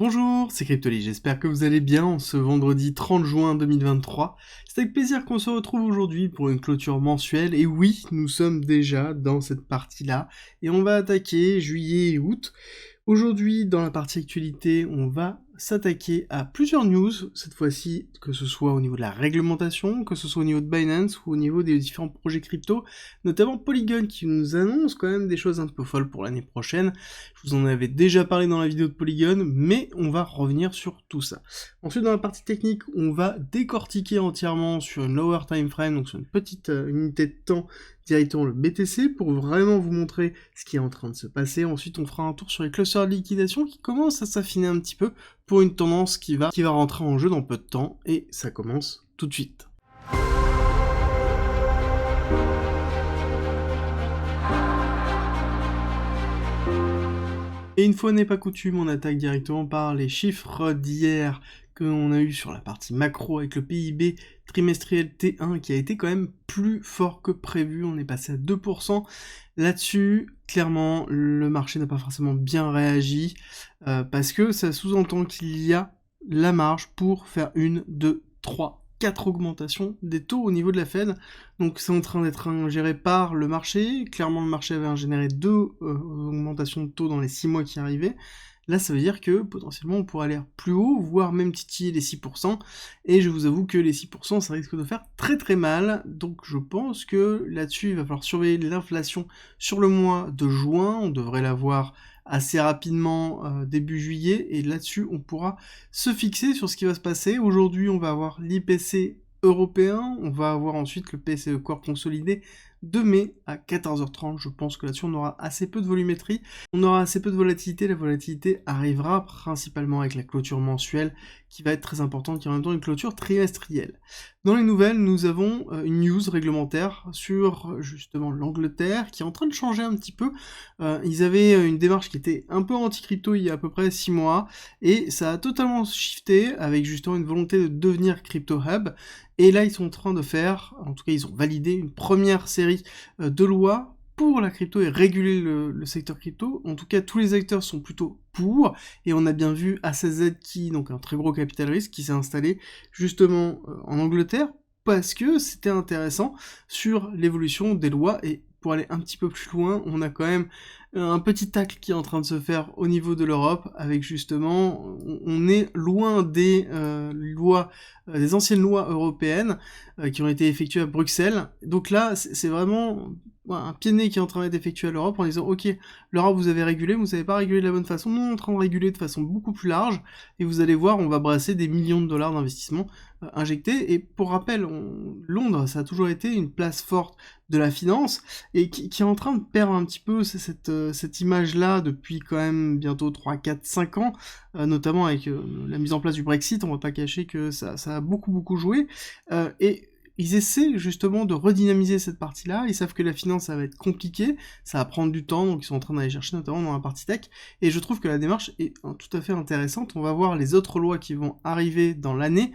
Bonjour, c'est Cryptoly, j'espère que vous allez bien en ce vendredi 30 juin 2023. C'est avec plaisir qu'on se retrouve aujourd'hui pour une clôture mensuelle, et oui, nous sommes déjà dans cette partie-là, et on va attaquer juillet et août. Aujourd'hui, dans la partie actualité, on va s'attaquer à plusieurs news, cette fois-ci, que ce soit au niveau de la réglementation, que ce soit au niveau de Binance ou au niveau des différents projets crypto, notamment Polygon qui nous annonce quand même des choses un peu folles pour l'année prochaine. Je vous en avais déjà parlé dans la vidéo de Polygon, mais on va revenir sur tout ça. Ensuite, dans la partie technique, on va décortiquer entièrement sur une lower time frame, donc sur une petite unité de temps, directement le BTC pour vraiment vous montrer ce qui est en train de se passer. Ensuite, on fera un tour sur les clusters de liquidation qui commencent à s'affiner un petit peu pour une tendance qui va rentrer en jeu dans peu de temps, et ça commence tout de suite. Et une fois n'est pas coutume, on attaque directement par les chiffres d'hier que l'on a eu sur la partie macro avec le PIB trimestriel T1 qui a été quand même plus fort que prévu, on est passé à 2%. Là-dessus, clairement, le marché n'a pas forcément bien réagi parce que ça sous-entend qu'il y a la marge pour faire 1, 2, 3, 4 augmentations des taux au niveau de la Fed. Donc c'est en train d'être ingéré par le marché. Clairement, le marché avait ingéré 2 augmentations de taux dans les 6 mois qui arrivaient. Là, ça veut dire que potentiellement on pourrait aller plus haut, voire même titiller les 6%, et je vous avoue que les 6%, ça risque de faire très très mal, donc je pense que là-dessus, il va falloir surveiller l'inflation sur le mois de juin, on devrait l'avoir assez rapidement début juillet, et là-dessus, on pourra se fixer sur ce qui va se passer. Aujourd'hui, on va avoir l'IPC européen, on va avoir ensuite le PCE Core consolidé de mai à 14h30, je pense que là-dessus on aura assez peu de volumétrie, on aura assez peu de volatilité, la volatilité arrivera principalement avec la clôture mensuelle qui va être très importante, qui est en même temps une clôture trimestrielle. Dans les nouvelles, nous avons une news réglementaire sur justement l'Angleterre qui est en train de changer un petit peu. Ils avaient une démarche qui était un peu anti-crypto il y a à peu près 6 mois, et ça a totalement shifté avec justement une volonté de devenir crypto hub. Et là, ils sont en train de faire, en tout cas, ils ont validé une première série de lois pour la crypto et réguler le secteur crypto. En tout cas, tous les acteurs sont plutôt pour, et on a bien vu A16Z qui, donc un très gros capital risque, qui s'est installé justement en Angleterre, parce que c'était intéressant sur l'évolution des lois, et pour aller un petit peu plus loin, on a quand même un petit tacle qui est en train de se faire au niveau de l'Europe, avec justement, on est loin des lois, des anciennes lois européennes qui ont été effectuées à Bruxelles. Donc là, c'est vraiment un pied de nez qui est en train d'être effectué à l'Europe en disant ok, l'Europe vous avez régulé, vous n'avez pas régulé de la bonne façon, nous on est en train de réguler de façon beaucoup plus large, et vous allez voir, on va brasser des millions de dollars d'investissement injectés. Et pour rappel, Londres, ça a toujours été une place forte de la finance, et qui est en train de perdre un petit peu cette image-là depuis quand même bientôt 3, 4, 5 ans, notamment avec la mise en place du Brexit. On va pas cacher que ça a beaucoup joué, et ils essaient justement de redynamiser cette partie-là. Ils savent que la finance, ça va être compliqué, ça va prendre du temps, donc ils sont en train d'aller chercher notamment dans la partie tech, et je trouve que la démarche est tout à fait intéressante. On va voir les autres lois qui vont arriver dans l'année,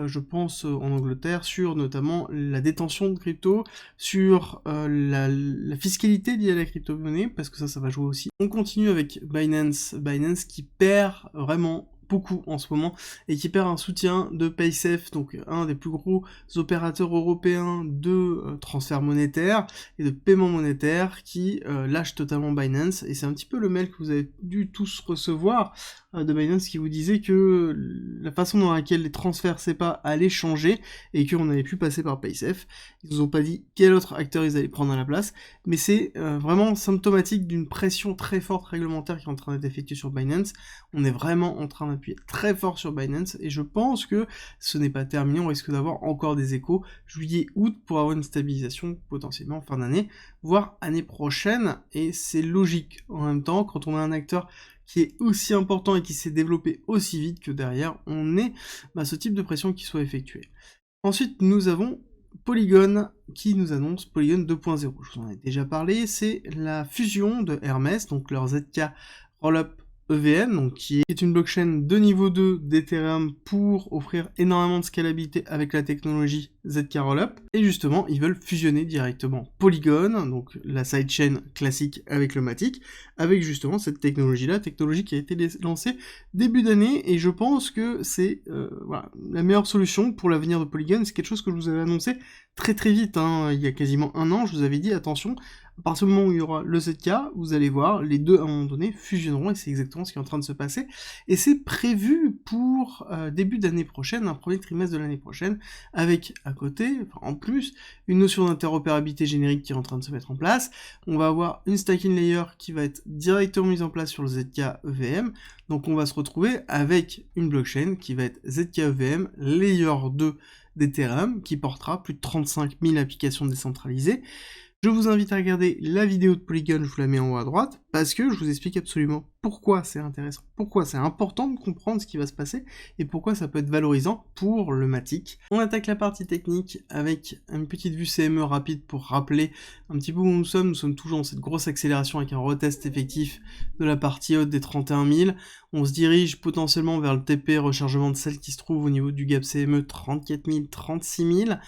je pense en Angleterre, sur notamment la détention de crypto, sur la fiscalité liée à la crypto-monnaie, parce que ça va jouer aussi. On continue avec Binance qui perd vraiment beaucoup en ce moment, et qui perd un soutien de Paysafe, donc un des plus gros opérateurs européens de transfert monétaire et de paiement monétaire, qui lâche totalement Binance. Et c'est un petit peu le mail que vous avez dû tous recevoir de Binance, qui vous disait que la façon dans laquelle les transferts SEPA allaient changer, et qu'on allait plus passer par Paysafe. Ils nous ont pas dit quel autre acteur ils allaient prendre à la place, mais c'est vraiment symptomatique d'une pression très forte réglementaire qui est en train d'être effectuée sur Binance. On est vraiment en train d'appuyer très fort sur Binance, et je pense que ce n'est pas terminé, on risque d'avoir encore des échos juillet, août, pour avoir une stabilisation potentiellement en fin d'année, voire année prochaine, et c'est logique en même temps, quand on a un acteur qui est aussi important et qui s'est développé aussi vite, que derrière on ait ce type de pression qui soit effectuée. Ensuite, nous avons Polygon qui nous annonce Polygon 2.0. Je vous en ai déjà parlé, c'est la fusion de Hermès, donc leur ZK Rollup EVM, donc qui est une blockchain de niveau 2 d'Ethereum pour offrir énormément de scalabilité avec la technologie ZK Rollup. Et justement, ils veulent fusionner directement Polygon, donc la sidechain classique avec le Matic, avec justement cette technologie-là, technologie qui a été lancée début d'année, et je pense que c'est voilà, la meilleure solution pour l'avenir de Polygon. C'est quelque chose que je vous avais annoncé très très vite, hein, il y a quasiment un an. Je vous avais dit, attention, à partir du moment où il y aura le ZK, vous allez voir, les deux à un moment donné fusionneront, et c'est exactement ce qui est en train de se passer, et c'est prévu pour début d'année prochaine, un premier trimestre de l'année prochaine, avec à côté, enfin, en plus, une notion d'interopérabilité générique qui est en train de se mettre en place. On va avoir une stacking layer qui va être directement mise en place sur le ZK EVM, donc on va se retrouver avec une blockchain qui va être ZK EVM Layer 2 d'Ethereum, qui portera plus de 35 000 applications décentralisées. Je vous invite à regarder la vidéo de Polygon, je vous la mets en haut à droite, parce que je vous explique absolument pourquoi c'est intéressant, pourquoi c'est important de comprendre ce qui va se passer, et pourquoi ça peut être valorisant pour le Matic. On attaque la partie technique avec une petite vue CME rapide pour rappeler un petit peu où nous sommes toujours dans cette grosse accélération avec un retest effectif de la partie haute des 31 000, on se dirige potentiellement vers le TP rechargement de celle qui se trouve au niveau du gap CME 34 000, 36 000,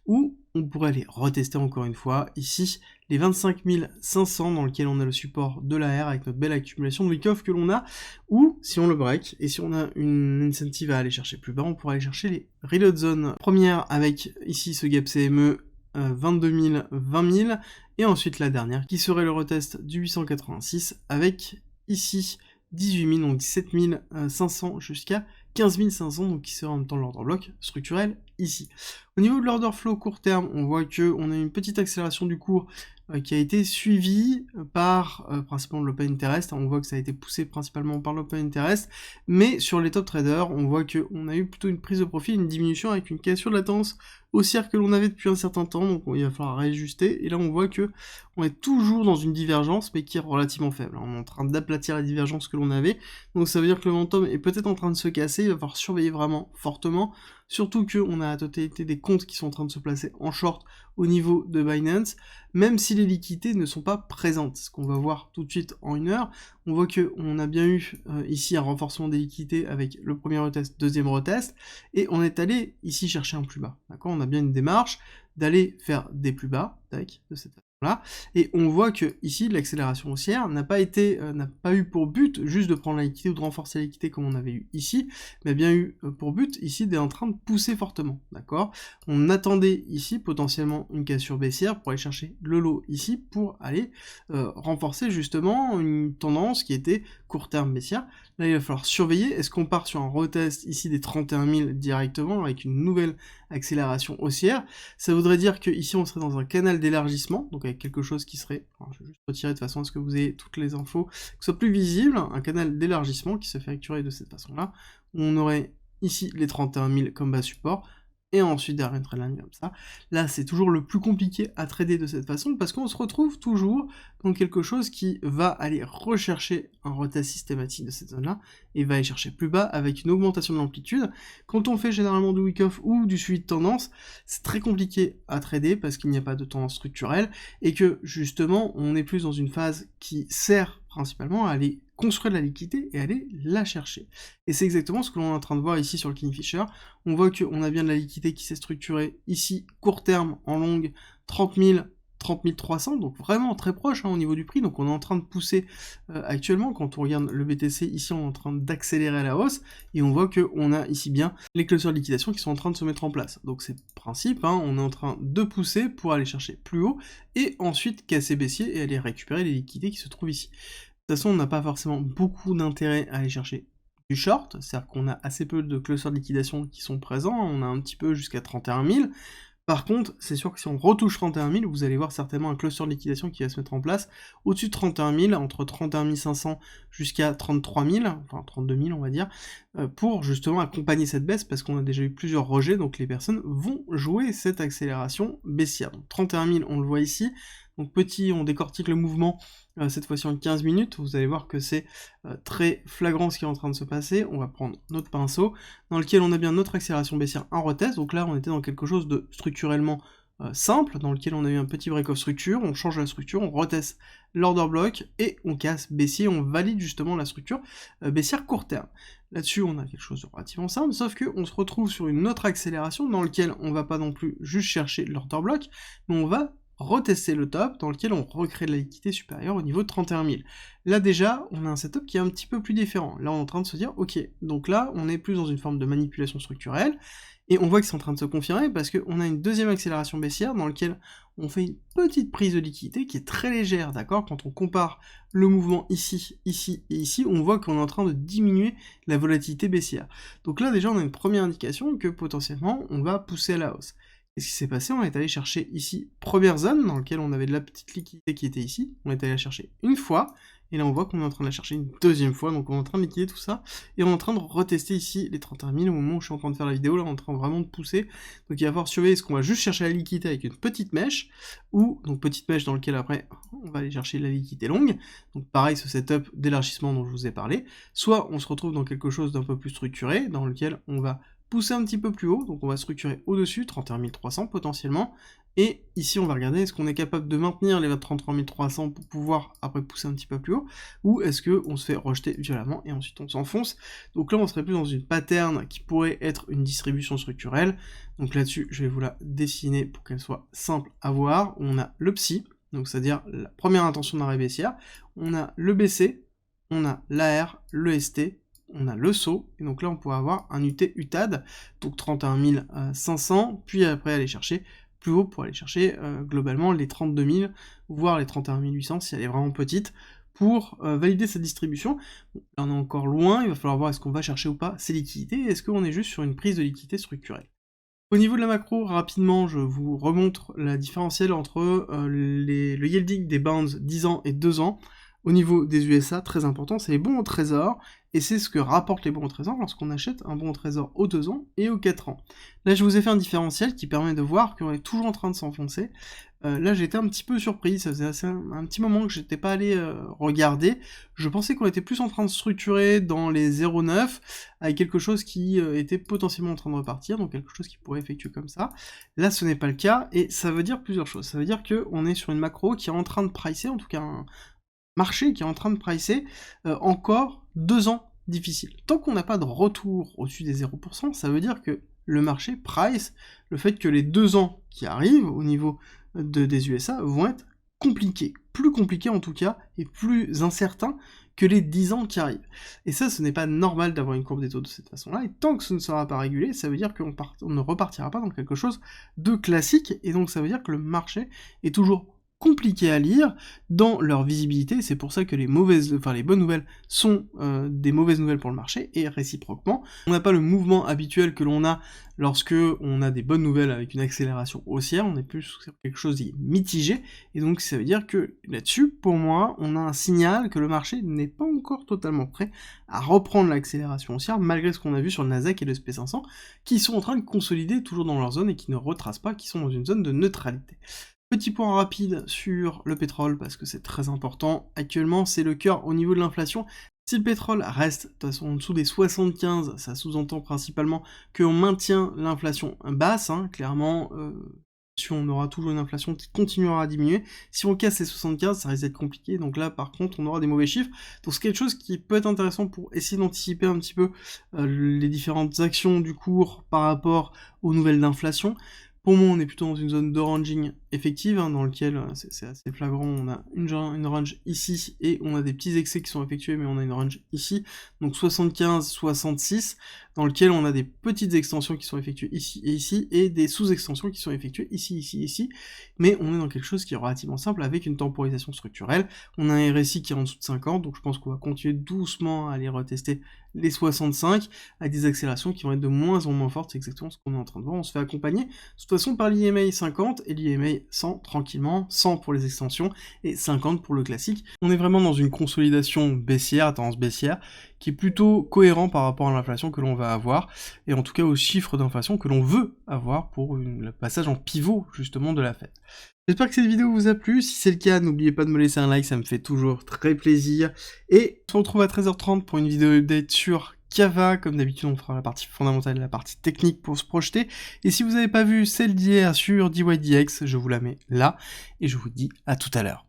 où on pourrait aller retester encore une fois, ici, les 25 500 dans lequel on a le support de la R avec notre belle accumulation de week-off que l'on a, ou si on le break, et si on a une incentive à aller chercher plus bas, on pourrait aller chercher les reload zones première avec ici ce gap CME 22 000, 20 000, et ensuite la dernière qui serait le retest du 886 avec ici 18 000, donc 17 500 jusqu'à 15 500, donc qui serait en même temps l'ordre bloc structurel ici. Au niveau de l'order flow court terme, on voit qu'on a une petite accélération du cours qui a été suivie par principalement l'open interest. On voit que ça a été poussé principalement par l'open interest, mais sur les top traders, on voit qu'on a eu plutôt une prise de profit, une diminution avec une cassure de la tendance haussière que l'on avait depuis un certain temps, donc il va falloir réajuster, et là on voit que on est toujours dans une divergence, mais qui est relativement faible. On est en train d'aplatir la divergence que l'on avait, donc ça veut dire que le momentum est peut-être en train de se casser, il va falloir surveiller vraiment fortement, surtout qu'on a la totalité des comptes qui sont en train de se placer en short au niveau de Binance, même si les liquidités ne sont pas présentes. Ce qu'on va voir tout de suite en une heure, on voit qu'on a bien eu ici un renforcement des liquidités avec le premier retest, deuxième retest, et on est allé ici chercher un plus bas. D'accord, on a bien une démarche d'aller faire des plus bas, tac, de cette façon-là, et on voit que ici l'accélération haussière n'a pas eu pour but juste de prendre la liquidité ou de renforcer la liquidité comme on avait eu ici, mais a bien eu pour but ici d'être en train de pousser fortement, d'accord. On attendait ici potentiellement une cassure baissière pour aller chercher le lot ici pour aller renforcer justement une tendance qui était court terme baissière. Là il va falloir surveiller, est-ce qu'on part sur un retest ici des 31 000 directement avec une nouvelle accélération haussière? Ça voudrait dire que ici on serait dans un canal d'élargissement, donc avec quelque chose qui serait, alors je vais juste retirer de façon à ce que vous ayez toutes les infos, que ce soit plus visible, un canal d'élargissement qui se fait actuer de cette façon-là, où on aurait ici les 31 000 comme bas support, et ensuite derrière une trendline comme ça. Là, c'est toujours le plus compliqué à trader de cette façon, parce qu'on se retrouve toujours dans quelque chose qui va aller rechercher un retest systématique de cette zone-là, et va aller chercher plus bas avec une augmentation de l'amplitude. Quand on fait généralement du week-off ou du suivi de tendance, c'est très compliqué à trader, parce qu'il n'y a pas de tendance structurelle, et que justement, on est plus dans une phase qui sert principalement à aller construire de la liquidité et aller la chercher. Et c'est exactement ce que l'on est en train de voir ici sur le Kingfisher. On voit qu'on a bien de la liquidité qui s'est structurée ici, court terme, en longue, 30 000, 30 300, donc vraiment très proche au niveau du prix, donc on est en train de pousser actuellement, quand on regarde le BTC, ici on est en train d'accélérer à la hausse, et on voit qu'on a ici bien les clusters de liquidation qui sont en train de se mettre en place. Donc c'est le principe, on est en train de pousser pour aller chercher plus haut, et ensuite casser baissier et aller récupérer les liquidités qui se trouvent ici. De toute façon, on n'a pas forcément beaucoup d'intérêt à aller chercher du short, c'est-à-dire qu'on a assez peu de clusters de liquidation qui sont présents, on a un petit peu jusqu'à 31 000. Par contre, c'est sûr que si on retouche 31 000, vous allez voir certainement un cluster de liquidation qui va se mettre en place au-dessus de 31 000, entre 31 500 jusqu'à 33 000, enfin 32 000 on va dire, pour justement accompagner cette baisse, parce qu'on a déjà eu plusieurs rejets, donc les personnes vont jouer cette accélération baissière. Donc 31 000, on le voit ici. Donc petit, on décortique le mouvement, cette fois-ci en 15 minutes, vous allez voir que c'est très flagrant ce qui est en train de se passer. On va prendre notre pinceau, dans lequel on a bien notre accélération baissière en retest, donc là on était dans quelque chose de structurellement simple, dans lequel on a eu un petit break of structure, on change la structure, on reteste l'order block, et on casse baissier, on valide justement la structure baissière court terme. Là-dessus, on a quelque chose de relativement simple, sauf qu'on se retrouve sur une autre accélération, dans laquelle on va pas non plus juste chercher l'order block, mais on va retester le top, dans lequel on recrée de la liquidité supérieure au niveau de 31 000. Là déjà, on a un setup qui est un petit peu plus différent. Là, on est en train de se dire, ok, donc là, on est plus dans une forme de manipulation structurelle, et on voit que c'est en train de se confirmer, parce qu'on a une deuxième accélération baissière, dans laquelle on fait une petite prise de liquidité qui est très légère, d'accord? Quand on compare le mouvement ici, ici et ici, on voit qu'on est en train de diminuer la volatilité baissière. Donc là, déjà, on a une première indication que potentiellement, on va pousser à la hausse. Qu'est-ce qui s'est passé? On est allé chercher ici, première zone, dans laquelle on avait de la petite liquidité qui était ici, on est allé la chercher une fois, et là on voit qu'on est en train de la chercher une deuxième fois, donc on est en train de liquider tout ça, et on est en train de retester ici les 31 000 au moment où je suis en train de faire la vidéo, là on est en train vraiment de pousser, donc il va falloir surveiller est-ce qu'on va juste chercher la liquidité avec une petite mèche, ou, donc petite mèche dans laquelle après, on va aller chercher la liquidité longue, donc pareil ce setup d'élargissement dont je vous ai parlé, soit on se retrouve dans quelque chose d'un peu plus structuré, dans lequel on va pousser un petit peu plus haut, donc on va structurer au-dessus, 31 300 potentiellement, et ici on va regarder est-ce qu'on est capable de maintenir les 33 300 pour pouvoir après pousser un petit peu plus haut, ou est-ce qu'on se fait rejeter violemment et ensuite on s'enfonce. Donc là on serait plus dans une pattern qui pourrait être une distribution structurelle, donc là-dessus je vais vous la dessiner pour qu'elle soit simple à voir. On a le psi, donc c'est-à-dire la première intention d'arrêt baissière, on a le BC, on a l'AR, le ST, on a le saut, et donc là on pourrait avoir un UT UTAD, donc 31 500, puis après aller chercher plus haut pour aller chercher globalement les 32 000, voire les 31 800 si elle est vraiment petite, pour valider cette distribution. Bon, là on est encore loin, il va falloir voir est-ce qu'on va chercher ou pas ces liquidités, est-ce qu'on est juste sur une prise de liquidité structurelle. Au niveau de la macro, rapidement, je vous remontre la différentielle entre le yielding des bonds 10 ans et 2 ans. Au niveau des USA, très important, c'est les bons au trésor, et c'est ce que rapportent les bons au trésor lorsqu'on achète un bon au trésor aux 2 ans et aux 4 ans. Là, je vous ai fait un différentiel qui permet de voir qu'on est toujours en train de s'enfoncer. Là, j'étais un petit peu surpris, ça faisait un petit moment que j'étais pas allé regarder. Je pensais qu'on était plus en train de structurer dans les 0,9, avec quelque chose qui était potentiellement en train de repartir, donc quelque chose qui pourrait effectuer comme ça. Là, ce n'est pas le cas, et ça veut dire plusieurs choses. Ça veut dire qu'on est sur une macro qui est en train de pricer, en tout cas un marché qui est en train de pricer encore 2 ans difficiles. Tant qu'on n'a pas de retour au-dessus des 0%, ça veut dire que le marché price le fait que les 2 ans qui arrivent au niveau des USA vont être compliqués, plus compliqués en tout cas, et plus incertains que les 10 ans qui arrivent. Et ça, ce n'est pas normal d'avoir une courbe des taux de cette façon-là, et tant que ce ne sera pas régulé, ça veut dire qu'on ne repartira pas dans quelque chose de classique, et donc ça veut dire que le marché est toujours compliqué à lire dans leur visibilité, c'est pour ça que les bonnes nouvelles sont des mauvaises nouvelles pour le marché, et réciproquement, on n'a pas le mouvement habituel que l'on a lorsque on a des bonnes nouvelles avec une accélération haussière, on est plus sur quelque chose qui est mitigé, et donc ça veut dire que là-dessus, pour moi, on a un signal que le marché n'est pas encore totalement prêt à reprendre l'accélération haussière, malgré ce qu'on a vu sur le Nasdaq et le SP500, qui sont en train de consolider toujours dans leur zone et qui ne retracent pas, qui sont dans une zone de neutralité. Petit point rapide sur le pétrole, parce que c'est très important. Actuellement, c'est le cœur au niveau de l'inflation. Si le pétrole reste de toute façon en dessous des 75, ça sous-entend principalement qu'on maintient l'inflation basse, hein, clairement, si on aura toujours une inflation qui continuera à diminuer. Si on casse les 75, ça risque d'être compliqué, donc là par contre on aura des mauvais chiffres. Donc c'est quelque chose qui peut être intéressant pour essayer d'anticiper un petit peu les différentes actions du cours par rapport aux nouvelles d'inflation. Pour moi, on est plutôt dans une zone de ranging effective, hein, dans lequel c'est assez flagrant, on a une range ici, et on a des petits excès qui sont effectués, mais on a une range ici, donc 75-66, dans lequel on a des petites extensions qui sont effectuées ici, et des sous-extensions qui sont effectuées ici, mais on est dans quelque chose qui est relativement simple, avec une temporisation structurelle. On a un RSI qui est en dessous de 50, donc je pense qu'on va continuer doucement à aller retester les 65, avec des accélérations qui vont être de moins en moins fortes, c'est exactement ce qu'on est en train de voir. On se fait accompagner de toute façon par l'IMA 50 et l'IMA 100 tranquillement, 100 pour les extensions et 50 pour le classique. On est vraiment dans une consolidation baissière, tendance baissière, qui est plutôt cohérent par rapport à l'inflation que l'on va avoir, et en tout cas aux chiffres d'inflation que l'on veut avoir pour le passage en pivot justement de la Fed. J'espère que cette vidéo vous a plu, si c'est le cas, n'oubliez pas de me laisser un like, ça me fait toujours très plaisir, et on se retrouve à 13h30 pour une vidéo update sur Cava. Comme d'habitude, on fera la partie fondamentale et la partie technique pour se projeter. Et si vous n'avez pas vu celle d'hier sur DYDX, je vous la mets là. Et je vous dis à tout à l'heure.